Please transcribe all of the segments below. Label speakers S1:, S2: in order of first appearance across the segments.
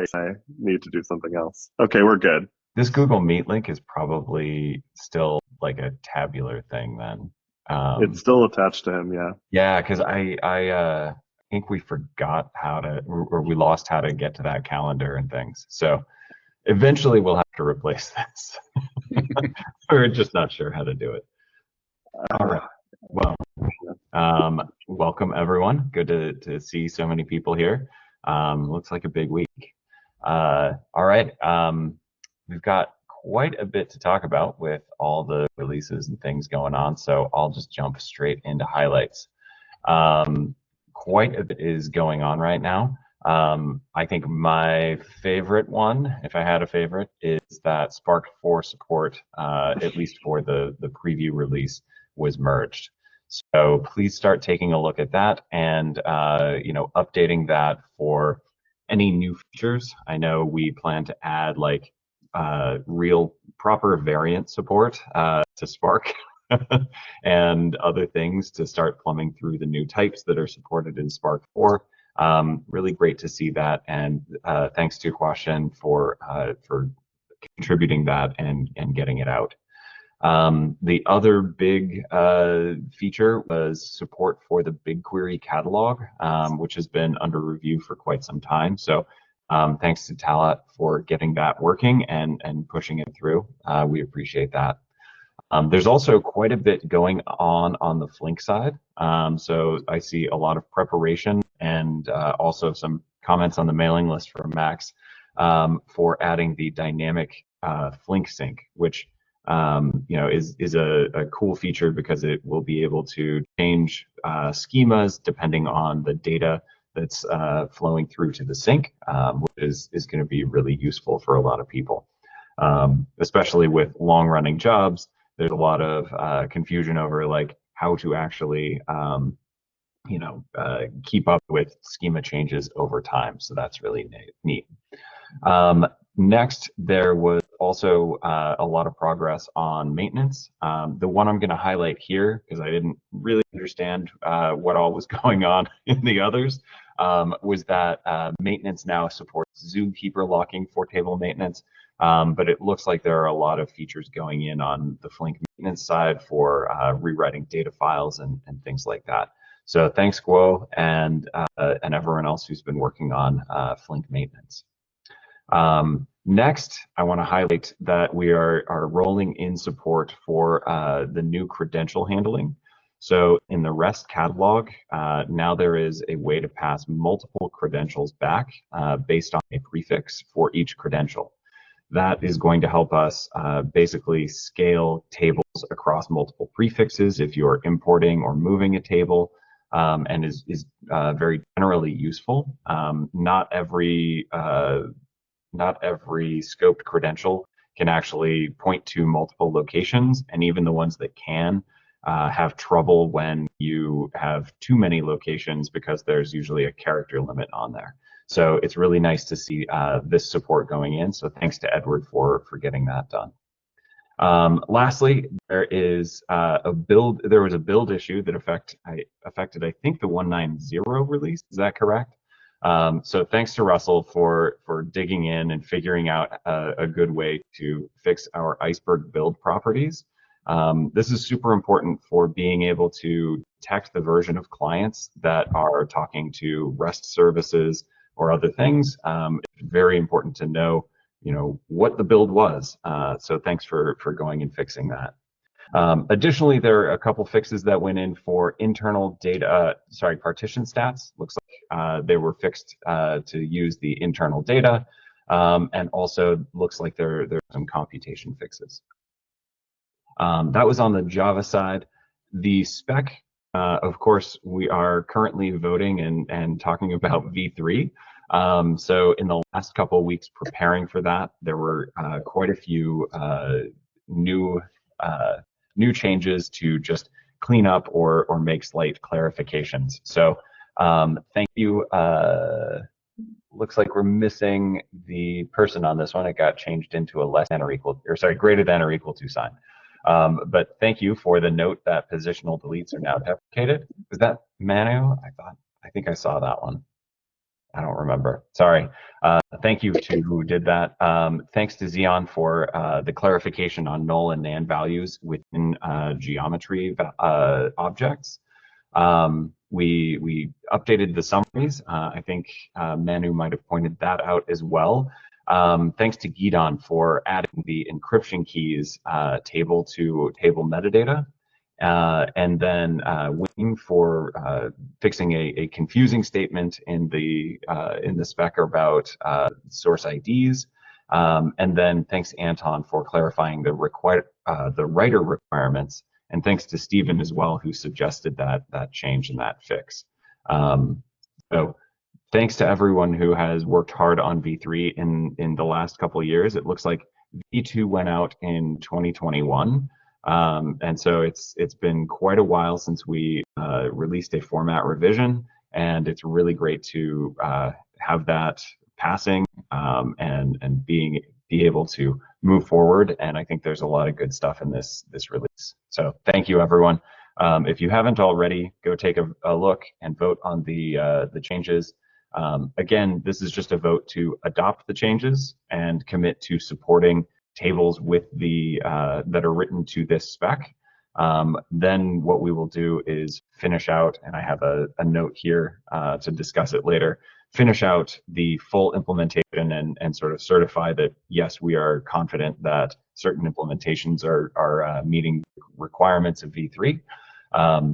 S1: sorry, I need to do something else. Okay, we're good.
S2: This Google Meet link is probably still like a tabular thing then.
S1: It's still attached to him, yeah.
S2: Yeah, because I think we forgot how to, or we lost how to get to that calendar and things. So eventually we'll have to replace this. We're just not sure how to do it. All right. Well, welcome everyone. Good to see so many people here. Looks like a big week. All right. We've got quite a bit to talk about with all the releases and things going on, so I'll just jump straight into highlights. Quite a bit is going on right now. I think my favorite one, if I had a favorite, is that Spark 4 support, at least for the preview release, was merged. So please start taking a look at that and updating that for any new features. I know we plan to add like real proper variant support to Spark and other things to start plumbing through the new types that are supported in Spark 4. Really great to see that, and thanks to Kwashen for contributing that and getting it out. The other big feature was support for the BigQuery Catalog, which has been under review for quite some time. So thanks to Talat for getting that working and pushing it through. We appreciate that. There's also quite a bit going on the Flink side. So I see a lot of preparation and also some comments on the mailing list from Max for adding the dynamic Flink Sync, which is a cool feature because it will be able to change schemas depending on the data that's flowing through to the sync, which is going to be really useful for a lot of people, especially with long-running jobs. There's a lot of confusion over like how to actually keep up with schema changes over time. So that's really neat. Next, there was also a lot of progress on maintenance. The one I'm going to highlight here, because I didn't really understand what all was going on in the others, was that maintenance now supports Zookeeper locking for table maintenance. But it looks like there are a lot of features going in on the Flink maintenance side for rewriting data files and things like that. So thanks, Guo, and everyone else who's been working on Flink maintenance. Next, I want to highlight that we are rolling in support for the new credential handling. So in the REST catalog, now there is a way to pass multiple credentials back based on a prefix for each credential. That is going to help us basically scale tables across multiple prefixes if you're importing or moving a table, and is very generally useful. Not every scoped credential can actually point to multiple locations, and even the ones that can have trouble when you have too many locations because there's usually a character limit on there. So it's really nice to see this support going in. So thanks to Edward for getting that done. Lastly, there was a build issue that affected, I think, the 190 release. Is that correct? So thanks to Russell for digging in and figuring out a good way to fix our Iceberg build properties. This is super important for being able to detect the version of clients that are talking to REST services or other things. It's very important to know, what the build was. So thanks for going and fixing that. Additionally, there are a couple fixes that went in for internal partition stats. Looks like they were fixed to use the internal data, and also looks like there are some computation fixes. That was on the Java side. The spec, of course, we are currently voting and talking about V3. So in the last couple of weeks preparing for that, there were quite a few new changes to just clean up or make slight clarifications. So thank you. Looks like we're missing the person on this one. It got changed into a greater than or equal to sign. But thank you for the note that positional deletes are now deprecated. Was that Manu? I think I saw that one. I don't remember. Sorry. Thank you to who did that. Thanks to Xeon for the clarification on null and NaN values within geometry objects. We updated the summaries. I think Manu might have pointed that out as well. Thanks to Gidon for adding the encryption keys table to table metadata. And then Wing for fixing a confusing statement in the spec about source IDs. And then thanks Anton for clarifying the writer requirements. And thanks to Stephen as well, who suggested that change and that fix. So thanks to everyone who has worked hard on V3 in the last couple of years. It looks like V2 went out in 2021. And so it's been quite a while since we released a format revision, and it's really great to have that passing and be able to move forward. And I think there's a lot of good stuff in this release. So thank you, everyone. If you haven't already, go take a look and vote on the changes. Again, this is just a vote to adopt the changes and commit to supporting tables with that are written to this spec. Then what we will do is finish out, and I have a note here to discuss it later, finish out the full implementation and sort of certify that, yes, we are confident that certain implementations are meeting requirements of V3.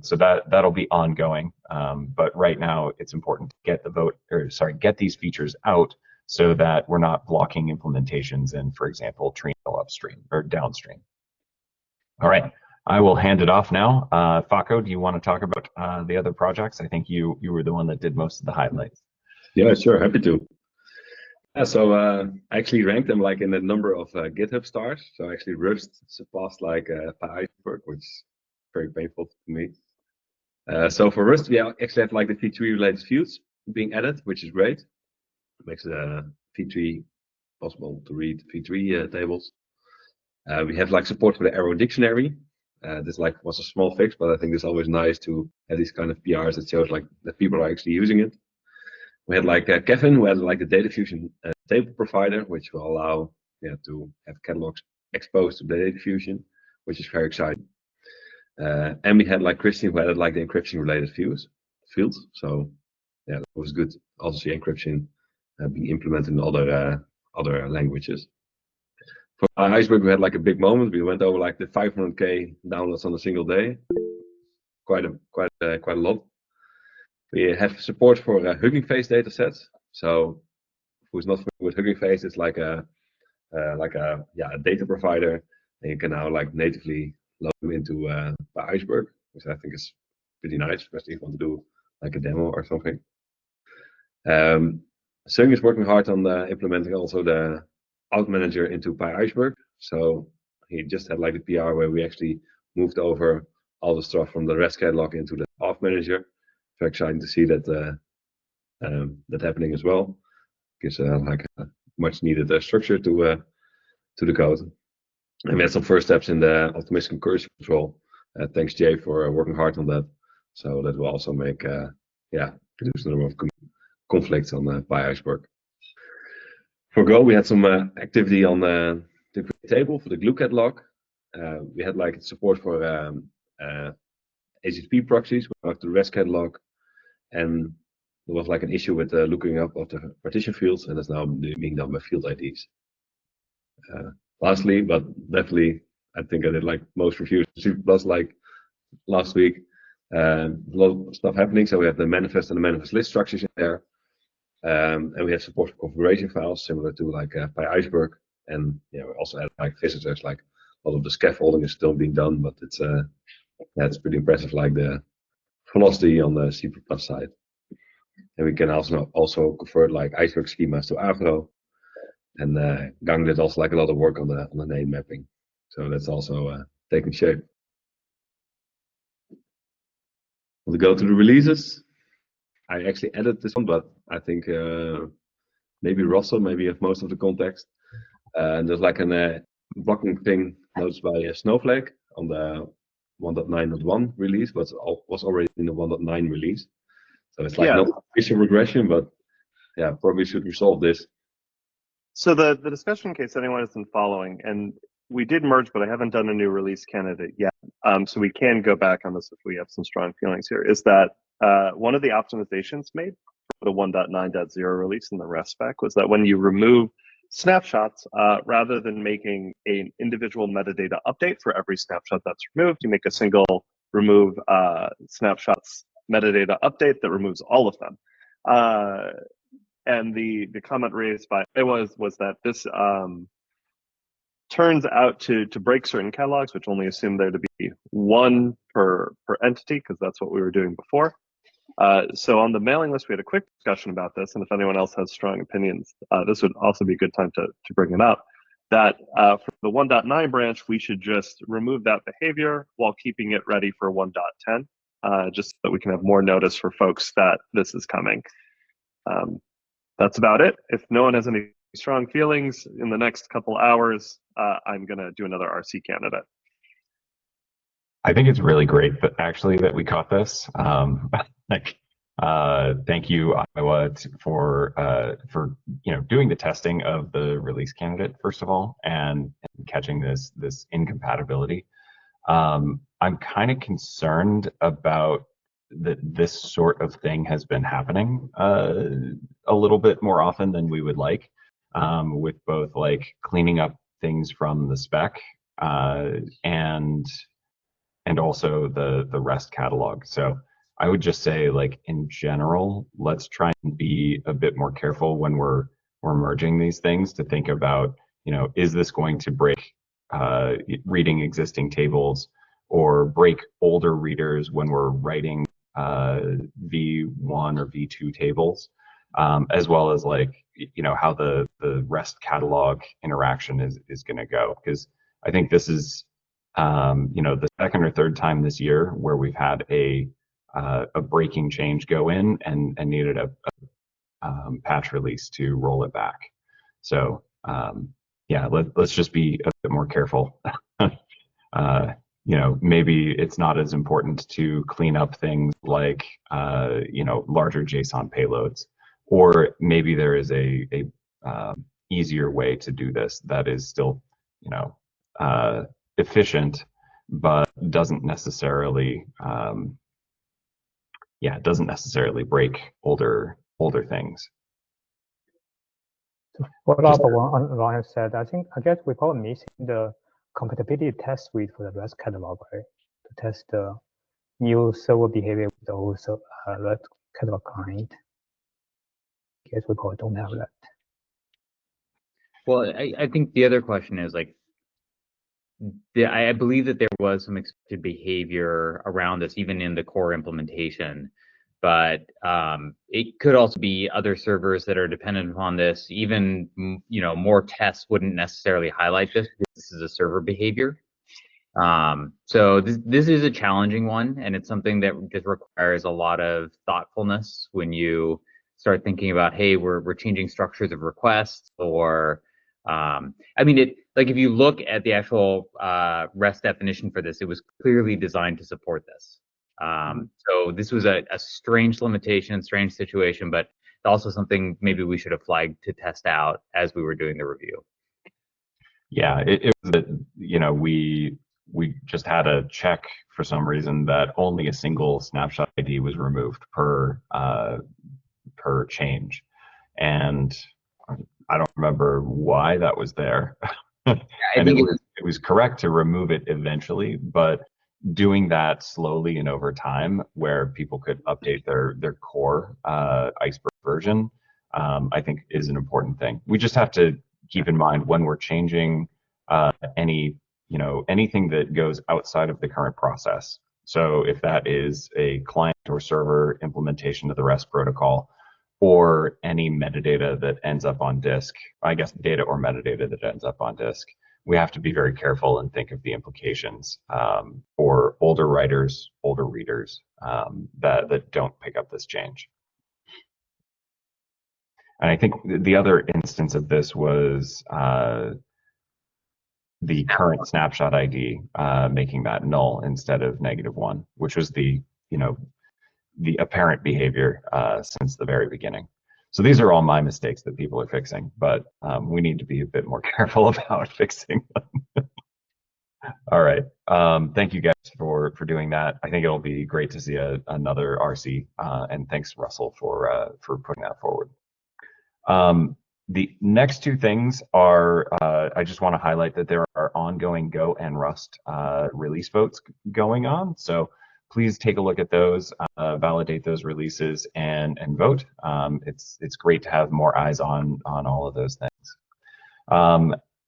S2: So that'll be ongoing. But right now it's important to get these features out so that we're not blocking implementations in, for example, Trino upstream or downstream. All right, I will hand it off now. Fokko, do you want to talk about the other projects? I think you were the one that did most of the highlights.
S3: Yeah, sure, happy to. Yeah, so I actually ranked them like in the number of GitHub stars. So actually Rust surpassed like PyIceberg, which is very painful to me. So for Rust, we actually have like the V3 related fields being added, which is great. It makes V3 possible to read V3 tables. We have like support for the arrow dictionary. This like was a small fix, but I think it's always nice to have these kind of PRs that shows like that people are actually using it. We had like Kevin, who had like the data fusion table provider, which will allow to have catalogs exposed to data fusion, which is very exciting. And we had like Christian, who added like the encryption related fields. So yeah, that was good. Also see encryption being implemented in other languages. For Iceberg, we had like a big moment. We went over like the 500K downloads on a single day. Quite a lot. We have support for Hugging Face datasets. So who's not familiar with Hugging Face, it's like a data provider, and you can now like natively load them into Iceberg, which I think is pretty nice, especially if you want to do like a demo or something. Sung is working hard on implementing also the AugManager into PyIceberg. So he just had like a PR where we actually moved over all the stuff from the REST catalog into the AugManager. Very exciting to see that that happening as well. Gives like a much needed structure to the code. And we had some first steps in the optimistic concurrency control. Thanks Jay for working hard on that. So that will also make reduce the number of conflicts on PyIceberg. For Go, we had some activity on the table for the glue catalog. We had like support for AGTP proxies with the REST catalog, and there was like an issue with looking up of the partition fields, and that's now being done by field IDs. Lastly, but definitely, I think I did like most reviews. Plus, like last week, a lot of stuff happening. So we have the manifest and the manifest list structures in there. And we have support for configuration files similar to like PyIceberg, and we also add like visitors. Like a lot of the scaffolding is still being done, but it's pretty impressive, like the velocity on the C++ side. And we can also convert like Iceberg schemas to Agro, and Gang did also like a lot of work on the name mapping. So that's also taking shape. We'll go to the releases. I actually added this one, but I think maybe Russell maybe have most of the context. There's like a blocking thing noticed by Snowflake on the 1.9.1 release, but was already in the 1.9 release. So it's like not official regression, but yeah, probably should resolve this.
S1: So the discussion, in case anyone isn't following, and we did merge, but I haven't done a new release candidate yet. So we can go back on this if we have some strong feelings here, is that one of the optimizations made for the 1.9.0 release in the REST spec was that when you remove snapshots, rather than making an individual metadata update for every snapshot that's removed, you make a single remove snapshots metadata update that removes all of them. And the comment raised by it was that this turns out to break certain catalogs, which only assume there to be one per entity, because that's what we were doing before. So on the mailing list, we had a quick discussion about this, and if anyone else has strong opinions, this would also be a good time to bring it up. That for the 1.9 branch, we should just remove that behavior while keeping it ready for 1.10, just so that we can have more notice for folks that this is coming. That's about it. If no one has any strong feelings, in the next couple hours, I'm going to do another RC candidate.
S2: I think it's really great that actually that we caught this. Thank you, Iowa, for doing the testing of the release candidate first of all, and catching this incompatibility. I'm kind of concerned about that this sort of thing has been happening a little bit more often than we would like, with both like cleaning up things from the spec and also the REST catalog. So I would just say, like, in general, let's try and be a bit more careful when we're merging these things, to think about, is this going to break reading existing tables or break older readers when we're writing V1 or V2 tables, as well as like, how the REST catalog interaction is going to go. Because I think this is, the second or third time this year where we've had a breaking change go in and needed a patch release to roll it back. So yeah, let's just be a bit more careful. Maybe it's not as important to clean up things like, larger JSON payloads, or maybe there is a easier way to do this that is still, efficient, but doesn't necessarily, break older things.
S4: What about the one Ryan said? I guess we're probably missing the compatibility test suite for the REST catalog, right? To test the new server behavior with the old REST catalog client. I guess we probably don't have that.
S5: Well, I think the other question is, like, I believe that there was some expected behavior around this even in the core implementation, but it could also be other servers that are dependent upon this. Even more tests wouldn't necessarily highlight this because this is a server behavior. So this is a challenging one, and it's something that just requires a lot of thoughtfulness when you start thinking about, hey, we're changing structures of requests, or like if you look at the actual REST definition for this, it was clearly designed to support this. So this was a strange limitation, strange situation, but also something maybe we should have flagged to test out as we were doing the review.
S2: Yeah, it was that, we just had a check for some reason that only a single snapshot ID was removed per change, and I don't remember why that was there. And it was correct to remove it eventually, but doing that slowly and over time, where people could update their core Iceberg version, I think is an important thing. We just have to keep in mind when we're changing anything that goes outside of the current process. So if that is a client or server implementation of the REST protocol, or any metadata that ends up on disk, I guess data or metadata that ends up on disk, we have to be very careful and think of the implications for older writers, older readers that don't pick up this change. And I think the other instance of this was the current snapshot ID making that null instead of -1, which was the apparent behavior since the very beginning. So these are all my mistakes that people are fixing, but we need to be a bit more careful about fixing them. All right. Thank you guys for doing that. I think it'll be great to see another RC, and thanks Russell for putting that forward. The next two things are, I just want to highlight that there are ongoing Go and Rust release votes going on. So please take a look at those, validate those releases, and vote. It's great to have more eyes on all of those things.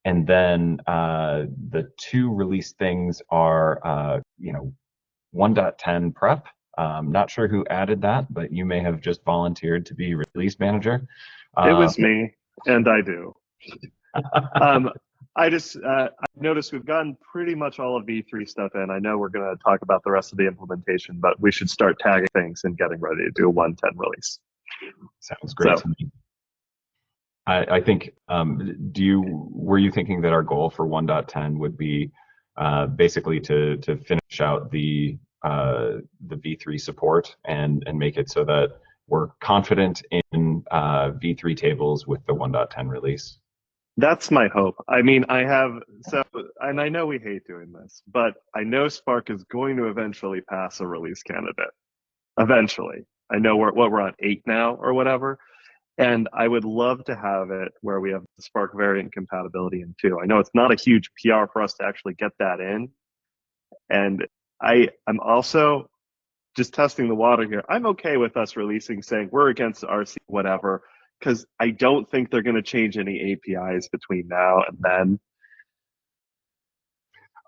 S2: And then the two release things are, 1.10 prep. Not sure who added that, but you may have just volunteered to be release manager.
S1: It was me, and I do. I noticed we've gotten pretty much all of V3 stuff in. I know we're going to talk about the rest of the implementation, but we should start tagging things and getting ready to do a 1.10 release.
S2: Sounds great to me. I think, were you thinking that our goal for 1.10 would be basically to finish out the V3 support and make it so that we're confident in V3 tables with the 1.10 release?
S1: That's my hope. I mean, and I know we hate doing this, but I know Spark is going to eventually pass a release candidate. Eventually. I know we're on 8 now or whatever. And I would love to have it where we have Spark variant compatibility in 2. I know it's not a huge PR for us to actually get that in. And I'm also just testing the water here. I'm okay with us releasing saying we're against RC, whatever, because I don't think they're going to change any APIs between now and then.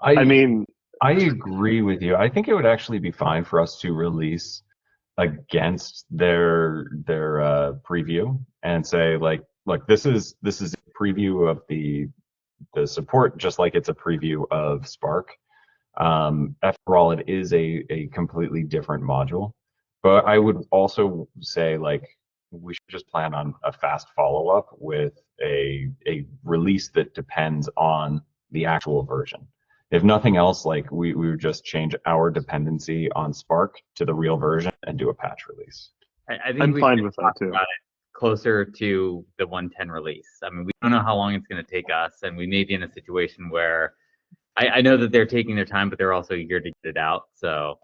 S1: I mean,
S2: I agree with you. I think it would actually be fine for us to release against their preview and say like, look, this is a preview of the support, just like it's a preview of Spark. After all, it is a completely different module. But I would also say like we should just plan on a fast follow-up with a release that depends on the actual version. If nothing else, like we would just change our dependency on Spark to the real version and do a patch release.
S5: I think
S1: I'm fine with that too.
S5: Closer to the 1.10 release. I mean, we don't know how long it's going to take us, and we may be in a situation where I know that they're taking their time, but they're also eager to get it out. So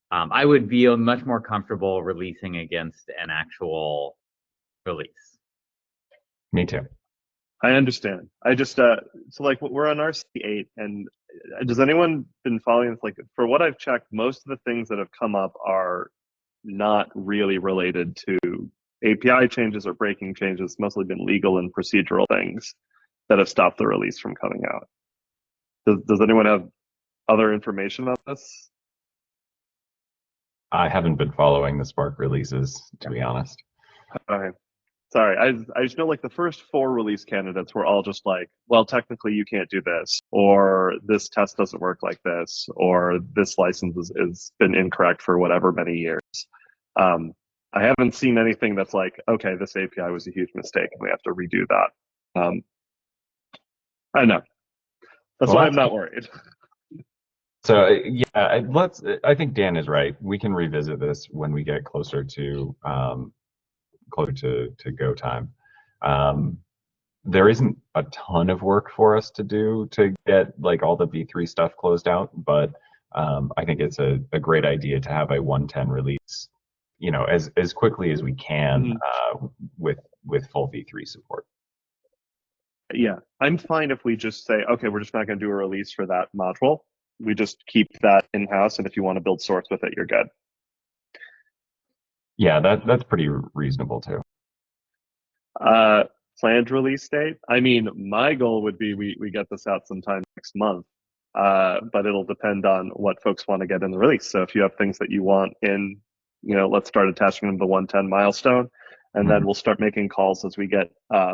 S5: I would feel much more comfortable releasing against an actual release.
S2: Me too.
S1: I understand. I just so like we're on RC8, and does anyone been following this? Like for what I've checked, most of the things that have come up are not really related to API changes or breaking changes. It's mostly been legal and procedural things that have stopped the release from coming out. Does anyone have other information on this?
S2: I haven't been following the Spark releases, to be honest.
S1: Okay. Sorry, I just know like the first 4 release candidates were all just like, well, technically you can't do this, or this test doesn't work like this, or this license has been incorrect for whatever many years. I haven't seen anything that's like, okay, this API was a huge mistake and we have to redo that. I know. That's why I'm not worried.
S2: So yeah, I think Dan is right. We can revisit this when we get closer to go time. There isn't a ton of work for us to do to get like all the V3 stuff closed out, but I think it's a great idea to have a 1.10 release, as quickly as we can with full V3 support.
S1: Yeah, I'm fine if we just say, okay, we're just not going to do a release for that module. We just keep that in-house, and if you want to build source with it, you're good.
S2: Yeah, that's pretty reasonable too.
S1: Planned release date? I mean, my goal would be we get this out sometime next month, but it'll depend on what folks want to get in the release. So if you have things that you want in, let's start attaching them to the 1.10 milestone, and then we'll start making calls as we get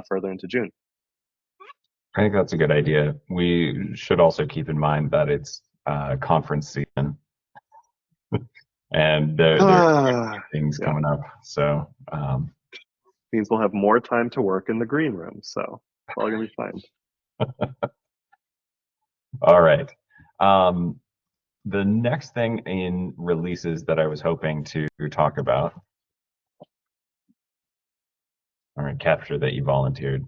S1: further into June.
S2: I think that's a good idea. We should also keep in mind that it's conference season, and there are things coming up. So
S1: means we'll have more time to work in the green room. So it's all gonna be fine.
S2: All right. The next thing in releases that I was hoping to talk about All right, capture that you volunteered.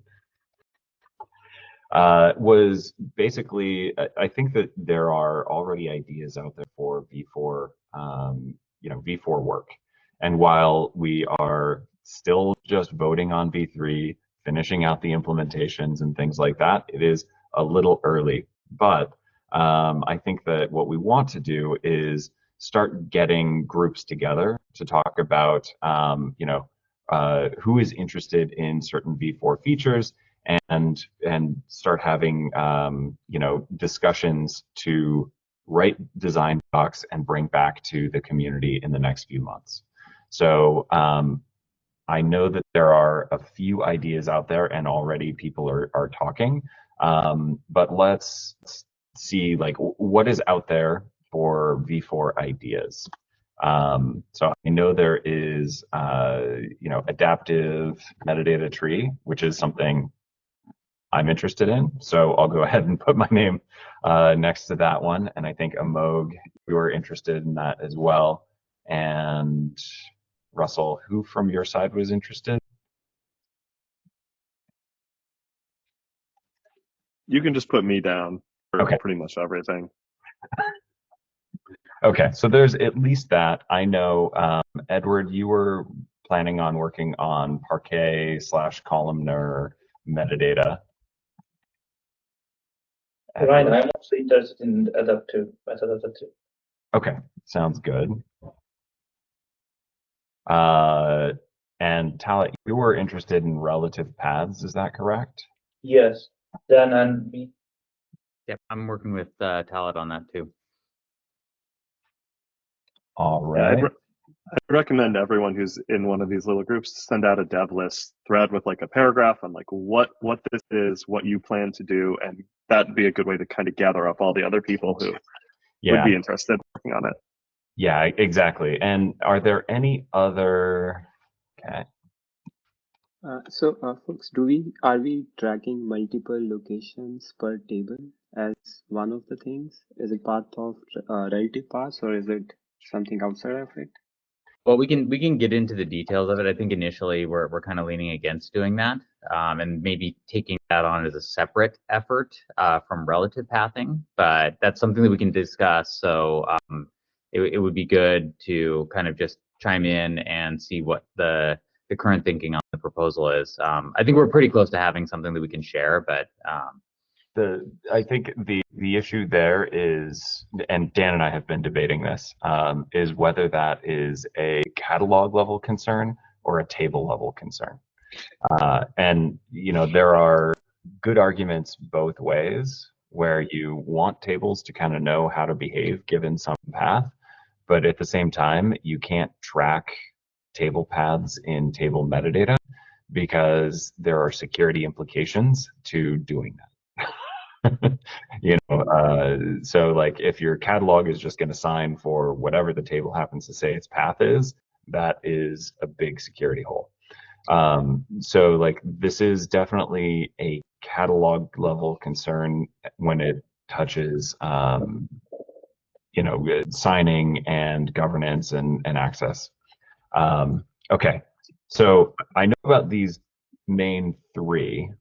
S2: Was basically, I think that there are already ideas out there for V4, V4 work. And while we are still just voting on V3, finishing out the implementations and things like that, it is a little early. But I think that what we want to do is start getting groups together to talk about, who is interested in certain V4 features, and start having discussions to write design docs and bring back to the community in the next few months. So I know that there are a few ideas out there and already people are talking, but let's see like what is out there for V4 ideas. So I know there is adaptive metadata tree, which is something I'm interested in. So I'll go ahead and put my name next to that one. And I think Amog, we were interested in that as well. And Russell, who from your side was interested?
S1: You can just put me down for
S2: Okay.
S1: pretty much everything.
S2: Okay, so there's at least that. I know, Edward, you were planning on working on Parquet/columnar metadata.
S6: Right, I'm also interested in adaptive metadata too.
S2: Okay, sounds good. And Talat, you were interested in relative paths, is that correct?
S6: Yes, Dan and me.
S5: Yep, I'm working with Talat on that too.
S2: All
S1: Yeah,
S2: right.
S1: I'd recommend everyone who's in one of these little groups to send out a dev list thread with like a paragraph on like what this is, what you plan to do, and that'd be a good way to kind of gather up all the other people who would be interested in working on it.
S2: Yeah, exactly. And are there any other? Okay.
S7: Folks, are we tracking multiple locations per table as one of the things? Is it part of relative paths, or is it something outside of it?
S5: Well, we can get into the details of it. I think initially we're kind of leaning against doing that, and maybe taking that on as a separate effort from relative pathing. But that's something that we can discuss. So it would be good to kind of just chime in and see what the current thinking on the proposal is. I think we're pretty close to having something that we can share, but
S2: I think the issue there is, and Dan and I have been debating this, is whether that is a catalog level concern or a table level concern. And there are good arguments both ways, where you want tables to kind of know how to behave given some path, but at the same time you can't track table paths in table metadata because there are security implications to doing that. So like if your catalog is just going to sign for whatever the table happens to say its path is, that is a big security hole. So like this is definitely a catalog level concern when it touches signing and governance and access. Okay, so I know about these main three.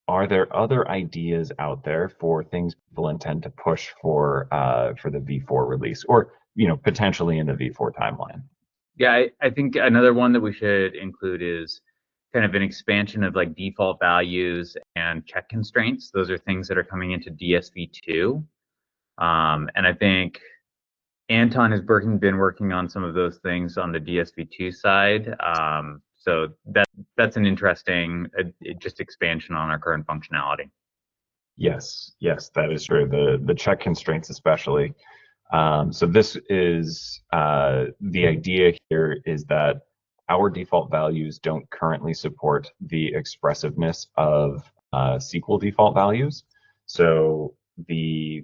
S2: Are there other ideas out there for things people intend to push for the V4 release, or potentially in the V4 timeline?
S5: Yeah, I think another one that we should include is kind of an expansion of like default values and check constraints. Those are things that are coming into DSV2, and I think Anton has been working on some of those things on the DSV2 side. So that's an interesting just expansion on our current functionality.
S2: Yes, that is true. The check constraints especially. So this is the idea here is that our default values don't currently support the expressiveness of SQL default values. So the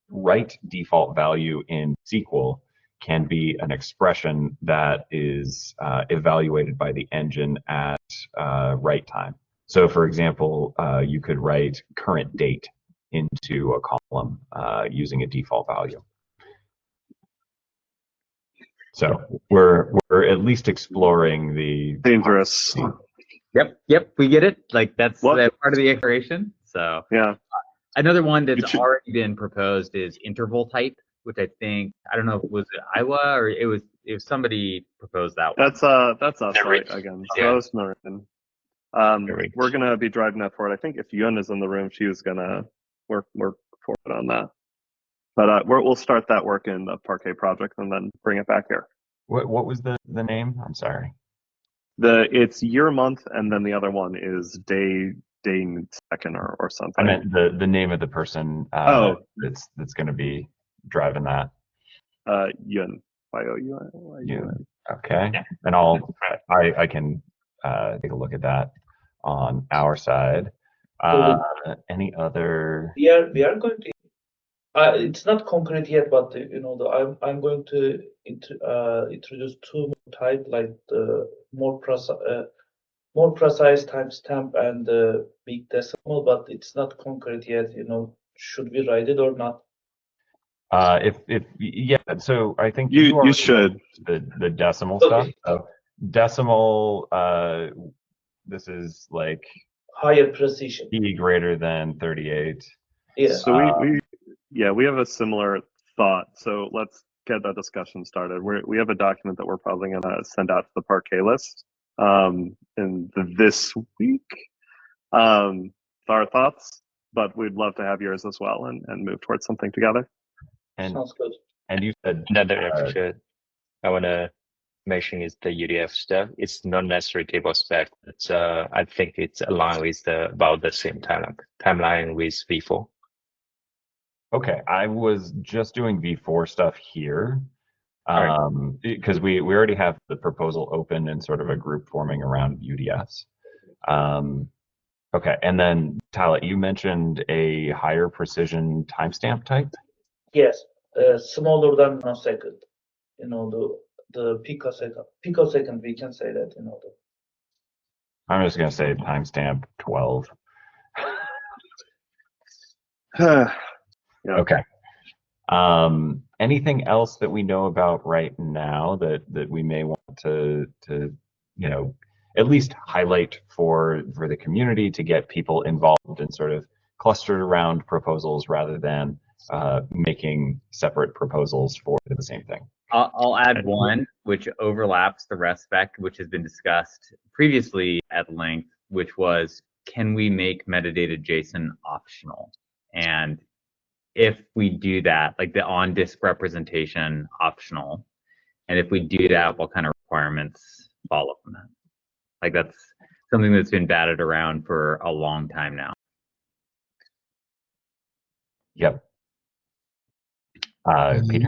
S2: right default value in SQL can be an expression that is evaluated by the engine at write time. So for example, you could write current date into a column using a default value. So we're at least exploring the
S1: dangerous.
S5: Yep, we get it. Like that's
S1: What?
S5: part of the iteration. So
S1: Yeah.
S5: another one that's
S1: should-
S5: already been proposed is interval type, which I think, I don't know, was it Iowa or it was somebody proposed that one.
S1: That's us right, again. So
S8: Yeah.
S1: that was Norton. We're gonna be driving that forward. I think if Yun is in the room, she was gonna work forward on that. But we'll start that work in the Parquet project and then bring it back here.
S2: What was the name? I'm sorry.
S1: It's year, month, and then the other one is day, second or something.
S2: I meant the name of the person that's going to be driving that.
S1: Yun. Y-O-U-N.
S2: Okay.
S8: Yeah.
S2: And I can take a look at that on our side. Any other?
S6: We are going to. It's not concrete yet, but I'm going to introduce two more types, like the more precise timestamp and the big decimal, but it's not concrete yet. Should we write it or not?
S2: So I think
S1: you should.
S2: The decimal
S6: Okay.
S2: stuff. So decimal, this is like
S6: Higher precision.
S2: e greater than 38.
S6: Yeah.
S1: So we have a similar thought. So let's get that discussion started. We have a document that we're probably going to send out to the Parquet list in this week. Our thoughts, but we'd love to have yours as well and move towards something together.
S2: And
S6: Sounds good.
S2: and you said
S8: Another feature I want to mention is the UDF stuff. It's not necessarily table spec, but I think it's aligned with about the same timeline with V4.
S2: okay. I was just doing V4 stuff here.
S8: Right.
S2: Because we already have the proposal open and sort of a group forming around UDS. Okay, and then Tyler, you mentioned a higher precision timestamp type.
S6: Yes, smaller than nanosecond. The picosecond. We can say that.
S2: I'm just gonna say timestamp 12.
S1: Yeah.
S2: Okay. Anything else that we know about right now that we may want to at least highlight for the community to get people involved and sort of clustered around proposals rather than making separate proposals for the same thing?
S5: I'll add one which overlaps the REST spec, which has been discussed previously at length, which was, can we make metadata JSON optional? And if we do that, like the on-disk representation optional, and if we do that, what kind of requirements follow from that? Like that's something that's been batted around for a long time now.
S2: Yep. Peter?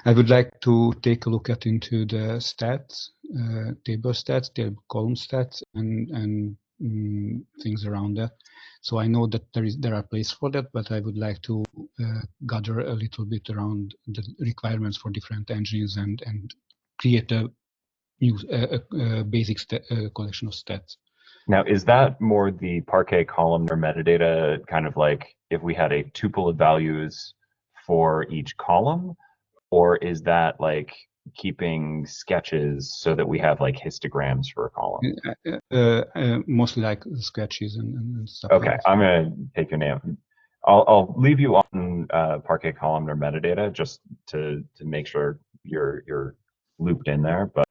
S9: I would like to take a look into the stats, table stats, table column stats, and things around that. So I know that there are places for that, but I would like to gather a little bit around the requirements for different engines and create a new basic collection of stats.
S2: Now, is that more the Parquet columnar metadata, kind of like if we had a tuple of values for each column, or is that like keeping sketches so that we have like histograms for a column?
S9: Mostly like sketches and stuff.
S2: Okay,
S9: like
S2: I'm gonna take your name. I'll leave you on Parquet columnar metadata just to make sure you're looped in there, but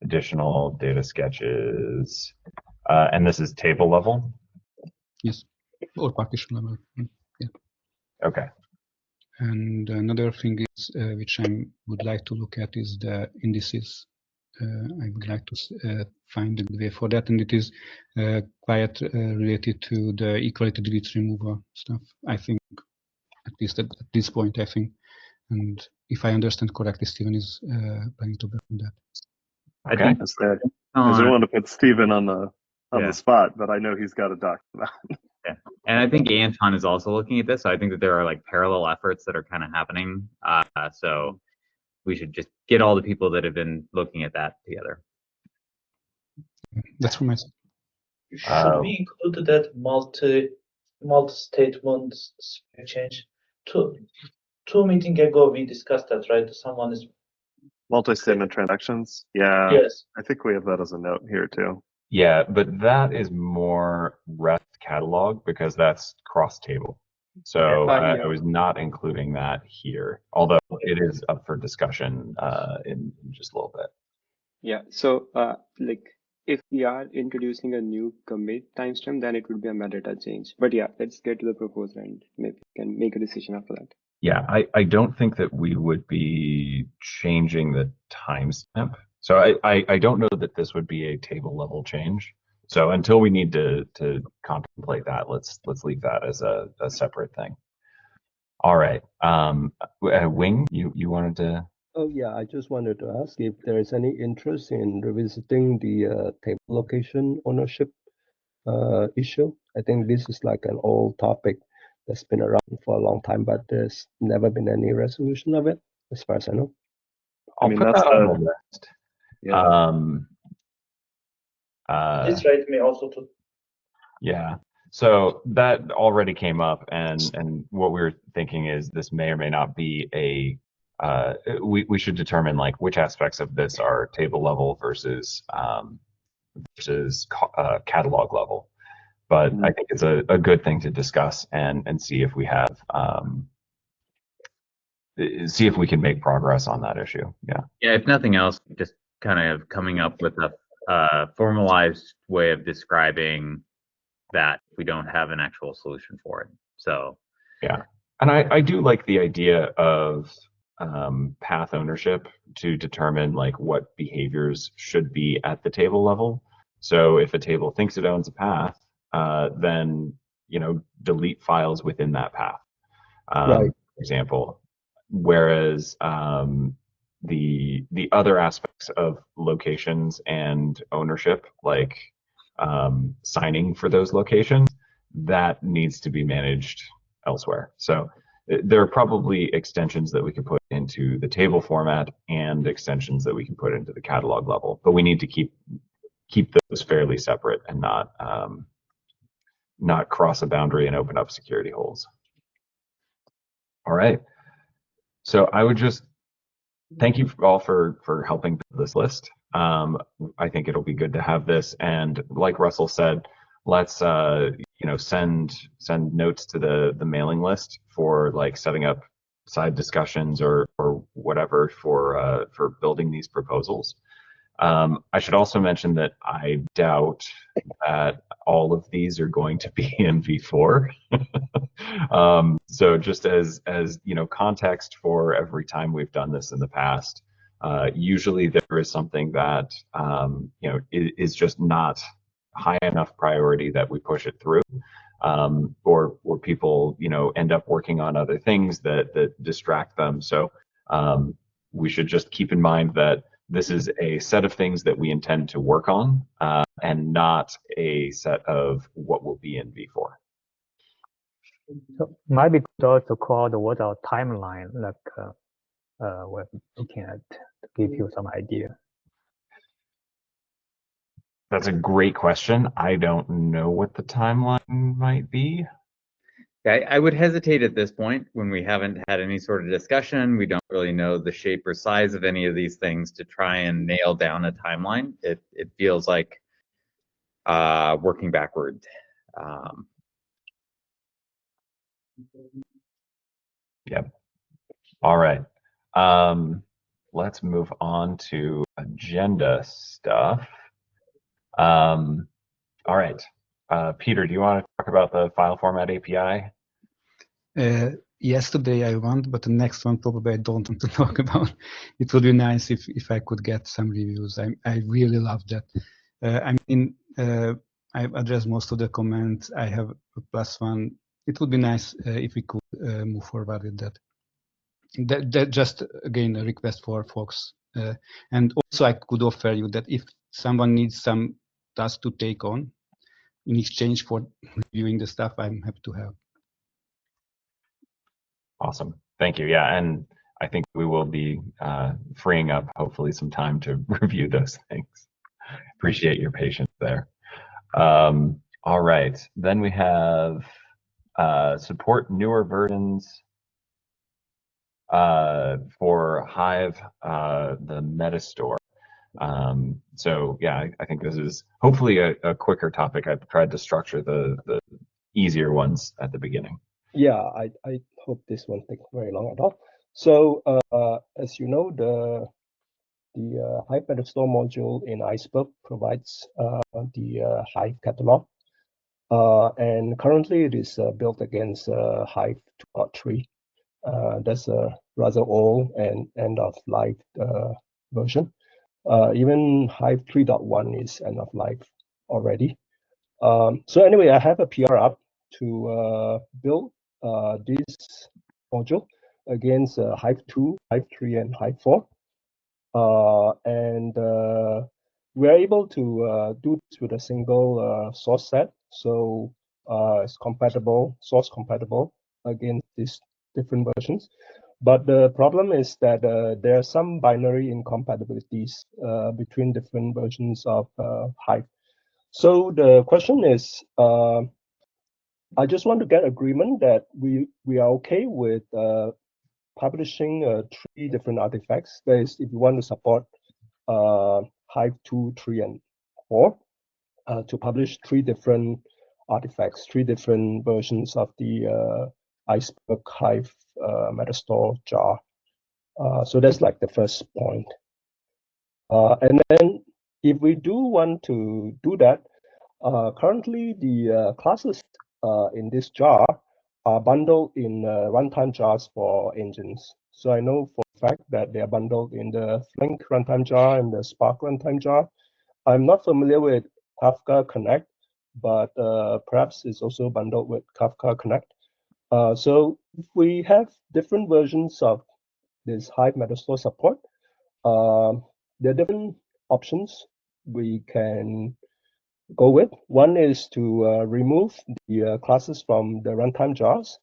S2: additional data sketches, and this is table level?
S9: Yes, or partition level. Yeah.
S2: Okay.
S9: And another thing is, which I would like to look at, is the indices. I would like to find a way for that, and it is quite related to the equality delete removal stuff. I think, at least at this point, I think. And if I understand correctly, Stephen is planning to work on that.
S2: Okay.
S5: I think
S1: I don't want to put Stephen on the spot, but I know he's got a document.
S5: Yeah. And I think Anton is also looking at this. So I think that there are like parallel efforts that are kind of happening. So we should just get all the people that have been looking at that together.
S9: That's from my side.
S6: Should we include that multi-statement spec change? Two meetings ago, we discussed that, right? Someone is
S1: Multi-statement transactions. Yeah.
S6: Yes.
S1: I think we have that as a note here too.
S2: Yeah, but that is more REST catalog because that's cross-table. So
S7: Yeah.
S2: I was not including that here, although it is up for discussion in just a little bit.
S7: Yeah. So like if we are introducing a new commit timestamp, then it would be a metadata change. But yeah, let's get to the proposal and maybe we can make a decision after that.
S2: Yeah, I don't think that we would be changing the timestamp. So I don't know that this would be a table level change. So until we need to contemplate that, let's leave that as a separate thing. All right. Wing, you wanted to?
S10: Oh yeah, I just wanted to ask if there is any interest in revisiting the table location ownership issue. I think this is like an old topic that's been around for a long time, but there's never been any resolution of it, as far as I know.
S2: I'll put
S1: that's
S2: that on the list.
S1: yeah.
S6: Please write me also to.
S2: Yeah. So that already came up, and what we were thinking is this may or may not be a. We should determine like which aspects of this are table level versus catalog level. But I think it's a good thing to discuss and see if we have see if we can make progress on that issue. Yeah.
S5: Yeah. If nothing else, just kind of coming up with a formalized way of describing that if we don't have an actual solution for it. So.
S2: Yeah. And I do like the idea of path ownership to determine like what behaviors should be at the table level. So if a table thinks it owns a path, then delete files within that path,
S10: Right.
S2: for example. Whereas the other aspects of locations and ownership, like signing for those locations, that needs to be managed elsewhere. So there are probably extensions that we could put into the table format and extensions that we can put into the catalog level, but we need to keep those fairly separate and not cross a boundary and open up security holes. All right. So I would just thank you all for helping build this list. I think it'll be good to have this, and like Russell said, let's send notes to the mailing list for like setting up side discussions or whatever for building these proposals. I should also mention that I doubt that all of these are going to be in v4. So just as context for every time we've done this in the past, usually there is something that is just not high enough priority that we push it through, or people end up working on other things that distract them. So we should just keep in mind that this is a set of things that we intend to work on, and not a set of what will be in v4.
S4: So might be good to call the what our timeline, like we're looking at, to give you some idea.
S2: That's a great question. I don't know what the timeline might be.
S5: I would hesitate at this point when we haven't had any sort of discussion. We don't really know the shape or size of any of these things to try and nail down a timeline. It feels like working backward.
S2: Yep. All right. Let's move on to agenda stuff. All right. Peter, do you want to talk about the file format API?
S9: Yesterday I want, but the next one probably I don't want to talk about. It would be nice if I could get some reviews. I really love that. I've addressed most of the comments. I have a +1. It would be nice if we could move forward with that. That just again a request for folks. And also I could offer you that if someone needs some task to take on in exchange for reviewing the stuff, I'm happy to help.
S2: Awesome. Thank you. Yeah, and I think we will be freeing up hopefully some time to review those things. Appreciate your patience there. All right. Then we have support newer versions for Hive, the Metastore. So yeah, I think this is hopefully a quicker topic. I've tried to structure the easier ones at the beginning.
S10: Yeah, I hope this won't take very long at all. So as you know, the Hive Metastore module in Iceberg provides the Hive catalog. And currently it is built against Hive 2.3. That's a rather old and end of life version. Even Hive 3.1 is end of life already. So anyway, I have a PR up to build this module against Hive 2, Hive 3, and Hive 4. And we're able to do this with a single source set. So it's compatible, source compatible against these different versions. But the problem is that there are some binary incompatibilities between different versions of Hive. So the question is, I just want to get agreement that we are okay with publishing 3 different artifacts. That is, if you want to support Hive 2, 3, and 4 to publish 3 different artifacts, 3 different versions of the Iceberg Hive Metastore jar. So that's like the first point. And then if we do want to do that, currently the classes in this jar are bundled in runtime jars for engines. So I know for a fact that they are bundled in the Flink runtime jar and the Spark runtime jar. I'm not familiar with Kafka Connect, but perhaps it's also bundled with Kafka Connect. So if we have different versions of this Hive Metastore support, there are different options we can go with. One is to remove the classes from the runtime jars,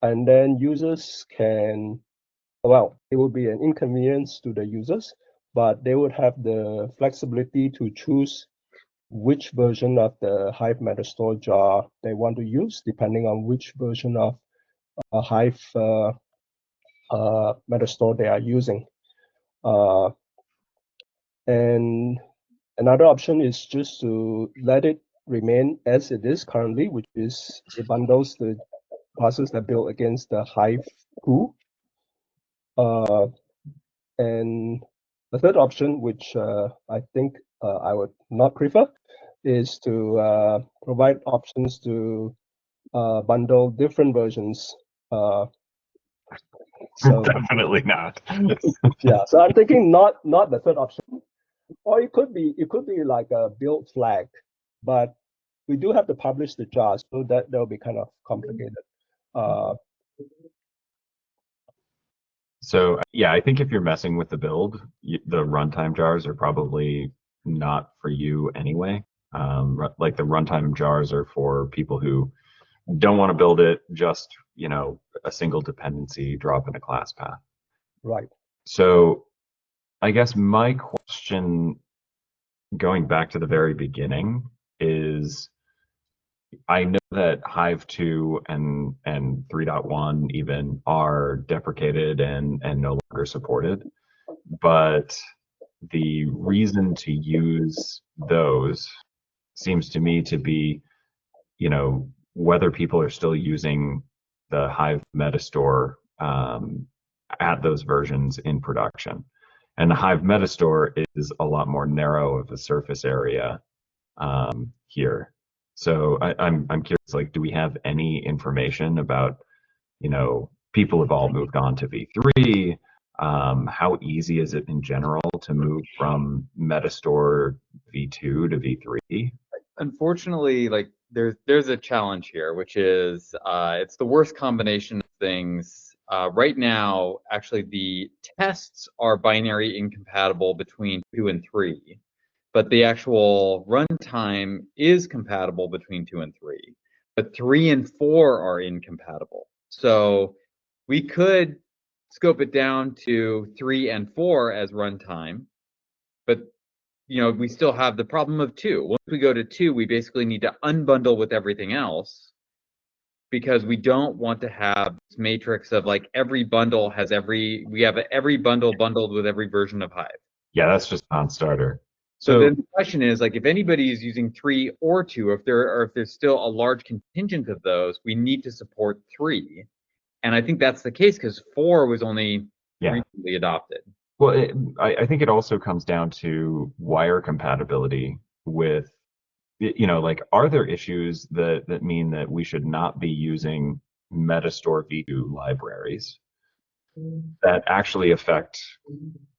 S10: and then users can, well, it will be an inconvenience to the users, but they would have the flexibility to choose which version of the Hive Metastore jar they want to use, depending on which version of Hive Metastore they are using. And another option is just to let it remain as it is currently, which is it bundles the classes that build against the Hive 2. And the third option, which I think I would not prefer, is to provide options to bundle different versions. So
S2: Definitely not.
S10: yeah, so I'm thinking not the third option, or it could be like a build flag, but we do have to publish the jar, so that will be kind of complicated.
S2: So yeah, I think if you're messing with the build, the runtime jars are probably not for you anyway. Like the runtime jars are for people who don't want to build it, just, you know, a single dependency drop in a class path.
S10: Right.
S2: So I guess my question, going back to the very beginning, is I know that Hive 2 and 3.1 even are deprecated and no longer supported, but the reason to use those seems to me to be, you know, whether people are still using the Hive Metastore at those versions in production. And the Hive Metastore is a lot more narrow of a surface area here. So I'm curious, like, do we have any information about, you know, people have all moved on to V3? How easy is it in general to move from Metastore V2 to V3?
S5: Unfortunately, like there's a challenge here, which is it's the worst combination of things. Right now, actually, the tests are binary incompatible between 2 and 3, but the actual runtime is compatible between 2 and 3. But 3 and 4 are incompatible. So we could scope it down to 3 and 4 as runtime, but you know, we still have the problem of 2. Once we go to 2, we basically need to unbundle with everything else, because we don't want to have this matrix of like every bundle has every bundle bundled with every version of Hive.
S2: Yeah, that's just non-starter.
S5: So then the question is, like, if anybody is using 3 or 2, if there's still a large contingent of those, we need to support 3. And I think that's the case because 4 was only recently adopted.
S2: Well, I think it also comes down to wire compatibility with, like, are there issues that mean that we should not be using Metastore v2 libraries that actually affect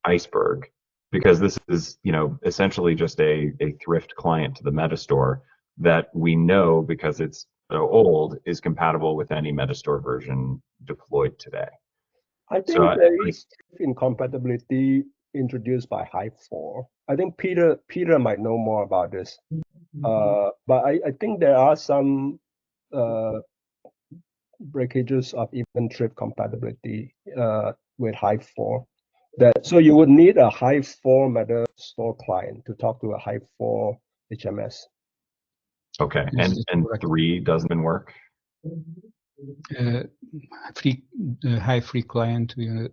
S2: Iceberg? Because this is, essentially just a thrift client to the Metastore that we know, because it's so old, is compatible with any Metastore version deployed today.
S10: I think there is incompatibility introduced by Hive 4. I think Peter might know more about this. But I think there are some breakages of even thrift compatibility with Hive 4. So you would need a Hive 4 Metastore client to talk to a Hive 4 HMS.
S2: Okay, and 3 doesn't work?
S9: Hive 3 client will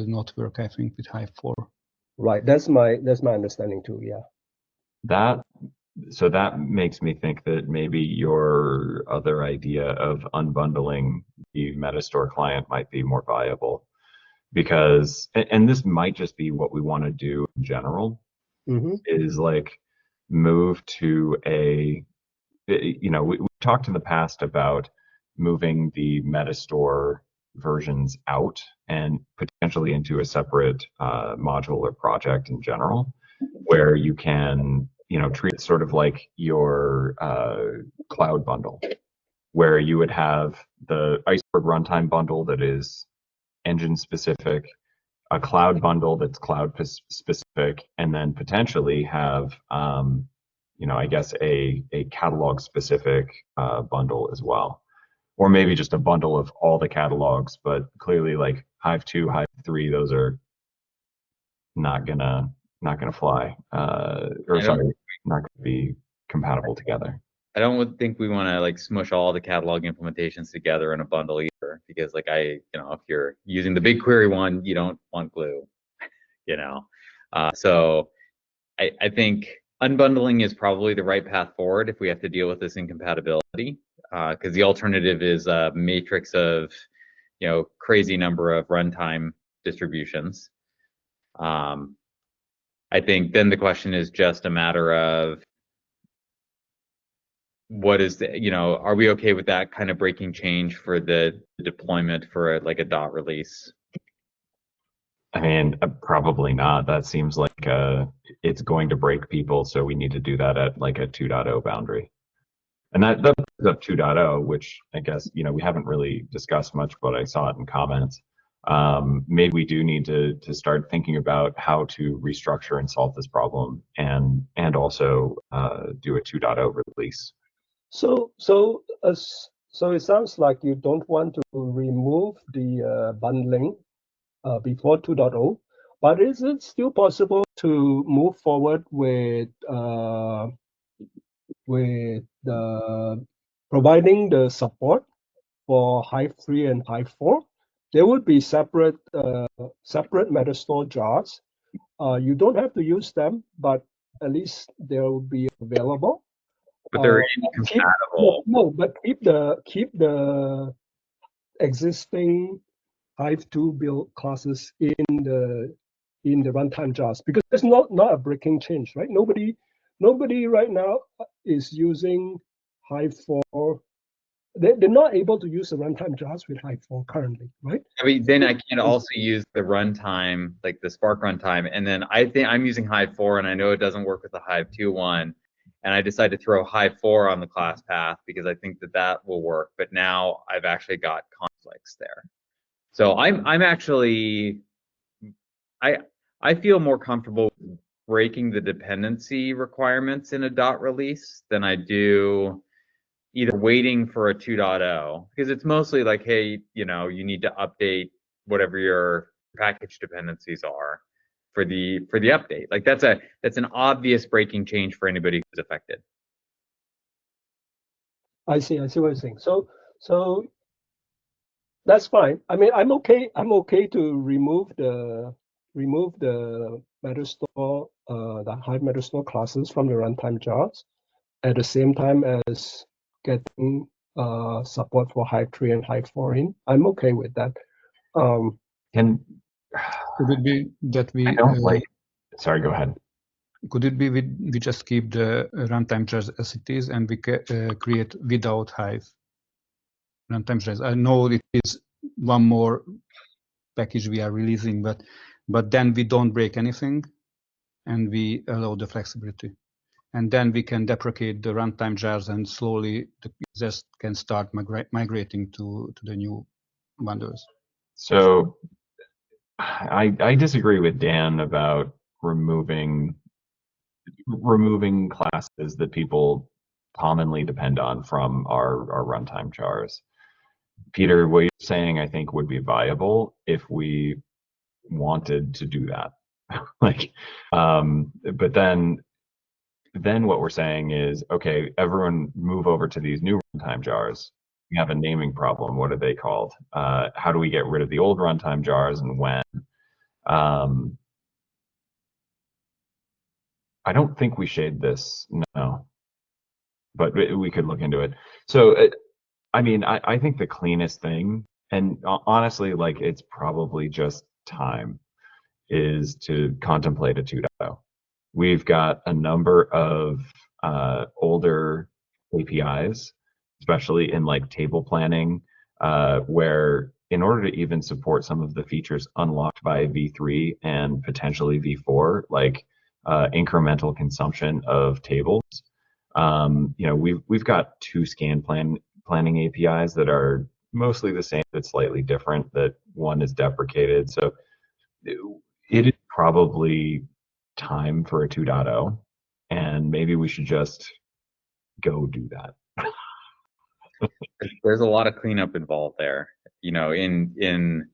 S9: not work, I think, with Hive 4.
S10: Right, that's my understanding too. Yeah.
S2: So that makes me think that maybe your other idea of unbundling the Metastore client might be more viable, because, and this might just be what we want to do in general, is like move to we've talked in the past about moving the Metastore versions out and potentially into a separate module or project in general, where you can treat it sort of like your cloud bundle, where you would have the Iceberg runtime bundle that is engine specific, a cloud bundle that's cloud specific, and then potentially have I guess a catalog specific bundle as well. Or maybe just a bundle of all the catalogs, but clearly like Hive 2, Hive 3, those are not gonna fly. Not gonna be compatible together.
S5: I don't think we want to like smush all the catalog implementations together in a bundle either, because like if you're using the BigQuery one, you don't want glue, So I think unbundling is probably the right path forward if we have to deal with this incompatibility, because the alternative is a matrix of, crazy number of runtime distributions. I think then the question is just a matter of what is are we okay with that kind of breaking change for the deployment for like a dot release?
S2: I mean, probably not. That seems like it's going to break people, so we need to do that at like a 2.0 boundary. And that brings up 2.0, which I guess, we haven't really discussed much, but I saw it in comments. Maybe we do need to start thinking about how to restructure and solve this problem, and also do a 2.0 release.
S10: So it sounds like you don't want to remove the bundling before 2.0, but is it still possible to move forward with providing the support for Hive 3 and Hive 4? There would be separate Metastore jars. You don't have to use them, but at least they will be available.
S5: But they're incompatible.
S10: But keep the existing Hive 2 build classes in the runtime jars, because there's not a breaking change, right? Nobody right now is using Hive 4. They're not able to use the runtime jars with Hive 4 currently, right?
S5: I mean, then I can also use the runtime, like the Spark runtime, and then I think I'm using Hive 4, and I know it doesn't work with the Hive 2 one, and I decided to throw Hive 4 on the class path because I think that will work. But now I've actually got conflicts there. So I'm actually I feel more comfortable breaking the dependency requirements in a dot release than I do either waiting for a 2.0, because it's mostly like, hey, you need to update whatever your package dependencies are for the update. Like that's an obvious breaking change for anybody who's affected.
S10: I see what you're saying. So that's fine. I mean, I'm okay to remove the remove the Metastore, the Hive Metastore classes from the runtime jars at the same time as getting support for Hive 3 and Hive 4 in. I'm okay with that.
S2: Can
S9: Could it be that we?
S2: I don't like. Sorry, go ahead.
S9: Could it be we just keep the runtime jars as it is and we create without Hive runtime jars? I know it is one more package we are releasing, but then we don't break anything and we allow the flexibility. And then we can deprecate the runtime jars and slowly the users can start migrating to the new bundles.
S2: So I disagree with Dan about removing classes that people commonly depend on from our runtime jars. Peter, what you're saying, I think, would be viable if we wanted to do that. But then what we're saying is, okay, everyone move over to these new runtime jars. We have a naming problem. What are they called? How do we get rid of the old runtime jars and when? I don't think we shade this, no, but we could look into it. So, I mean, I think the cleanest thing, and honestly, like, it's probably just time, is to contemplate a 2.0. We've got a number of older APIs, especially in like table planning, where in order to even support some of the features unlocked by V3 and potentially V4, like incremental consumption of tables, you know, we've got two planning APIs that are mostly the same, but slightly different. That one is deprecated, so it is probably time for a 2.0, and maybe we should just go do that.
S5: There's a lot of cleanup involved there, you know, in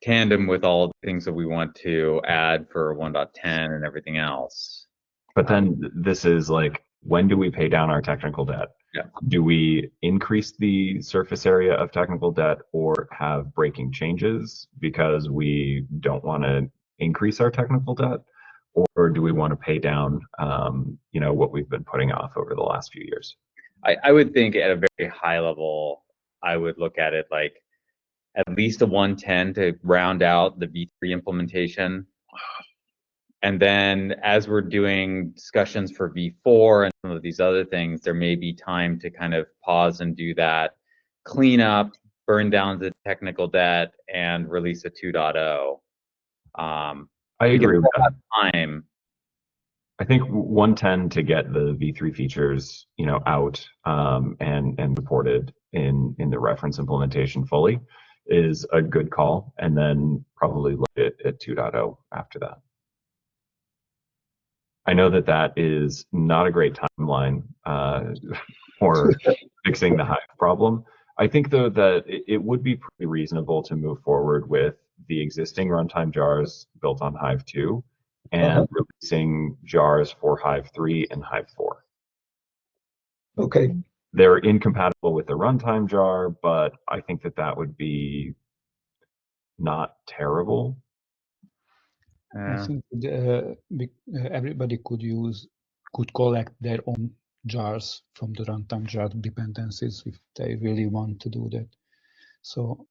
S5: tandem with all the things that we want to add for 1.10 and everything else.
S2: But then this is like, when do we pay down our technical debt?
S5: Yeah.
S2: Do we increase the surface area of technical debt or have breaking changes because we don't want to increase our technical debt? Or do we want to pay down, you know, what we've been putting off over the last few years?
S5: I would think at a very high level, I would look at it like at least a 110 to round out the V3 implementation. And then as we're doing discussions for V4 and some of these other things, there may be time to kind of pause and do that, clean up, burn down the technical debt, and release a 2.0.
S2: I agree with that.
S5: Time.
S2: I think 110 to get the V3 features, you know, out and supported in the reference implementation fully is a good call, and then probably look at 2.0 after that. I know that that is not a great timeline for fixing the Hive problem. I think, though, that it would be pretty reasonable to move forward with the existing runtime jars built on Hive 2 and releasing jars for Hive 3 and Hive 4.
S10: Okay.
S2: They're incompatible with the runtime jar, but I think that that would be not terrible.
S9: I think everybody could collect their own jars from the runtime jar dependencies if they really want to do that. So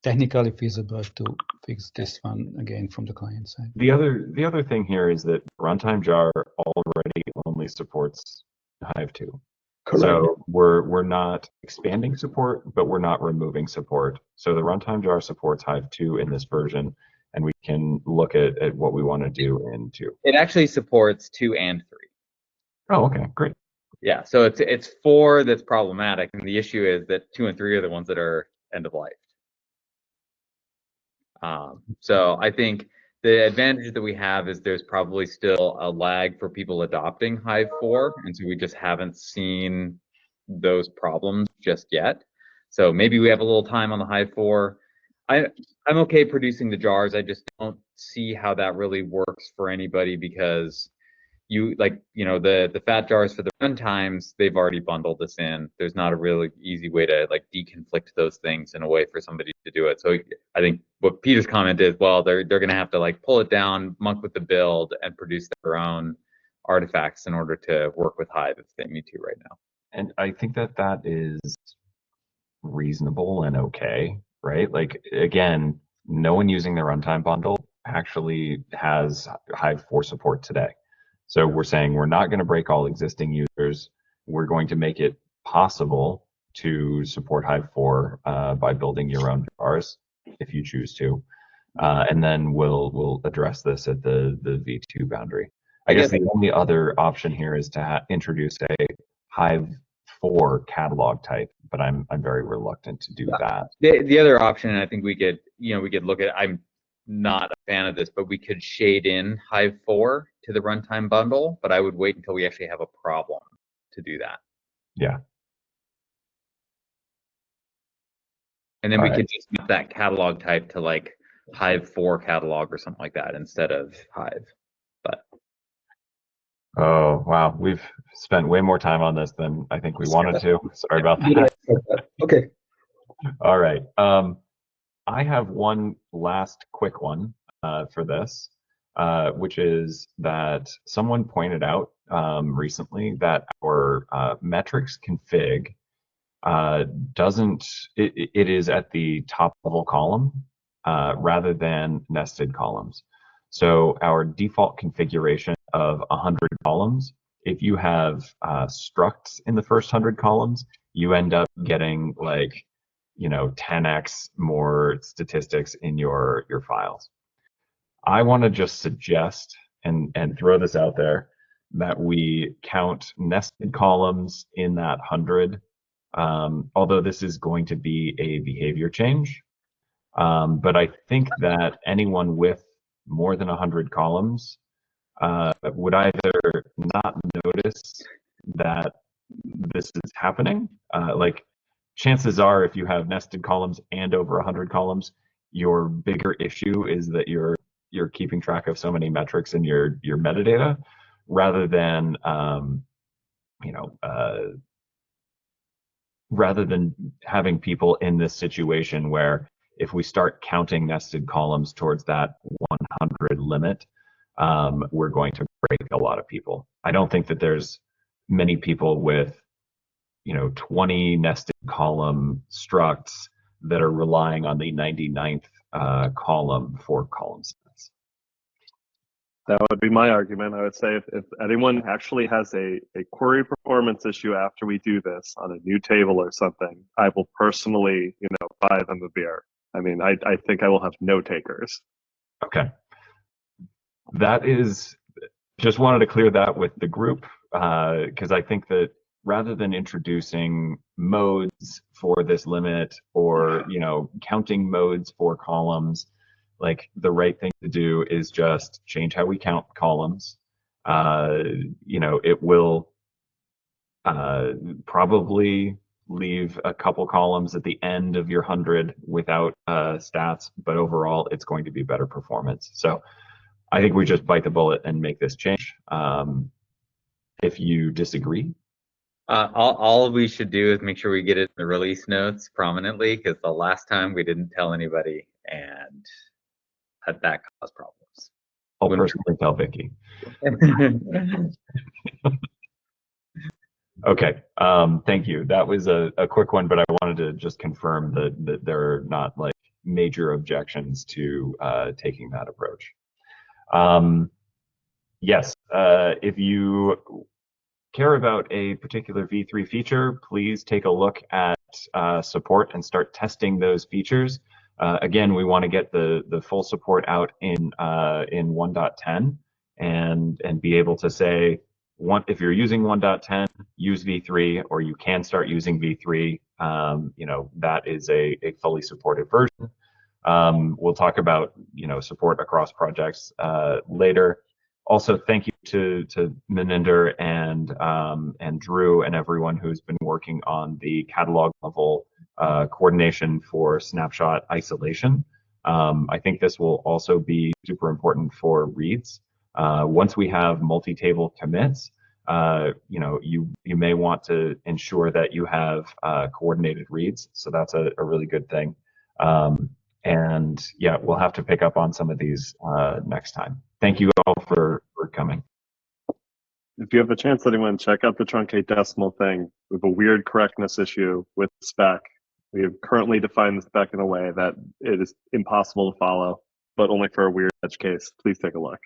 S9: technically feasible to fix this one again from the client side.
S2: The other thing here is that runtime jar already only supports Hive 2.
S10: Correct.
S2: So we're not expanding support, but we're not removing support. So the runtime jar supports Hive 2 in this version, and we can look at what we want to do in 2.
S5: It actually supports 2 and 3.
S2: Oh, okay, great.
S5: Yeah, so it's 4 that's problematic, and the issue is that 2 and 3 are the ones that are end of life. So I think the advantage that we have is there's probably still a lag for people adopting Hive 4, and so we just haven't seen those problems just yet. So maybe we have a little time on the Hive 4. I'm okay producing the jars. I just don't see how that really works for anybody, because the fat jars for the runtimes, they've already bundled this in. There's not a really easy way to like deconflict those things in a way for somebody to do it. So I think what Peter's comment is, well, they're going to have to like pull it down, monk with the build, and produce their own artifacts in order to work with Hive if they need to right now.
S2: And I think that is reasonable and okay, right? Like, again, no one using the runtime bundle actually has Hive 4 support today. So we're saying we're not going to break all existing users. We're going to make it possible to support Hive 4 by building your own jars if you choose to. And then we'll address this at the V2 boundary. I guess the only other option here is to introduce a Hive 4 catalog type, but I'm very reluctant to do that.
S5: The other option, I think we could look at, I'm not a fan of this, but we could shade in Hive 4 to the runtime bundle, but I would wait until we actually have a problem to do that.
S2: Yeah.
S5: And then we could just map that catalog type to like Hive 4 catalog or something like that instead of Hive. But
S2: oh wow, we've spent way more time on this than I think we wanted to. Sorry about that.
S10: Okay.
S2: All right. I have one last quick one for this, which is that someone pointed out recently that our metrics config it is at the top level column rather than nested columns. So our default configuration of 100 columns, if you have structs in the first 100 columns, you end up getting like 10x more statistics in your files. I want to just suggest and throw this out there that we count nested columns in that 100, although this is going to be a behavior change. But I think that anyone with more than 100 columns would either not notice that this is happening, like chances are if you have nested columns and over 100 columns, your bigger issue is that you're keeping track of so many metrics in your metadata rather than rather than having people in this situation where if we start counting nested columns towards that 100 limit, we're going to break a lot of people. I don't think that there's many people with 20 nested column structs that are relying on the 99th column for column sets.
S1: That would be my argument. I would say if anyone actually has a query performance issue after we do this on a new table or something, I will personally, buy them a beer. I mean, I think I will have no takers.
S2: Okay. That is, just wanted to clear that with the group, because I think that rather than introducing modes for this limit or, counting modes for columns, like the right thing to do is just change how we count columns. It will probably leave a couple columns at the end of your 100 without stats, but overall it's going to be better performance. So I think we just bite the bullet and make this change. If you disagree,
S5: all we should do is make sure we get it in the release notes prominently, because the last time we didn't tell anybody and that caused problems.
S2: I'll personally tell Vicky. Okay, thank you. That was a quick one, but I wanted to just confirm that there are not like major objections to taking that approach. Yes, if you care about a particular V3 feature, please take a look at support and start testing those features. Again, we want to get the full support out in 1.10 and be able to say, if you're using 1.10, use V3, or you can start using V3. That is a fully supported version. We'll talk about support across projects later. Also, thank you to Maninder and Drew and everyone who's been working on the catalog level coordination for snapshot isolation. I think this will also be super important for reads. Once we have multi-table commits, you may want to ensure that you have coordinated reads. So that's a really good thing. And yeah, we'll have to pick up on some of these next time. Thank you all for coming.
S1: If you have a chance, anyone, check out the truncate decimal thing. We have a weird correctness issue with spec. We have currently defined the spec in a way that it is impossible to follow, but only for a weird edge case. Please take a look.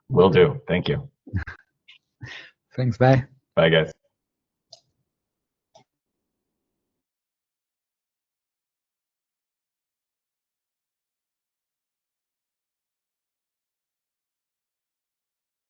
S2: Will do. Thank you.
S9: Thanks. Bye.
S2: Bye, guys.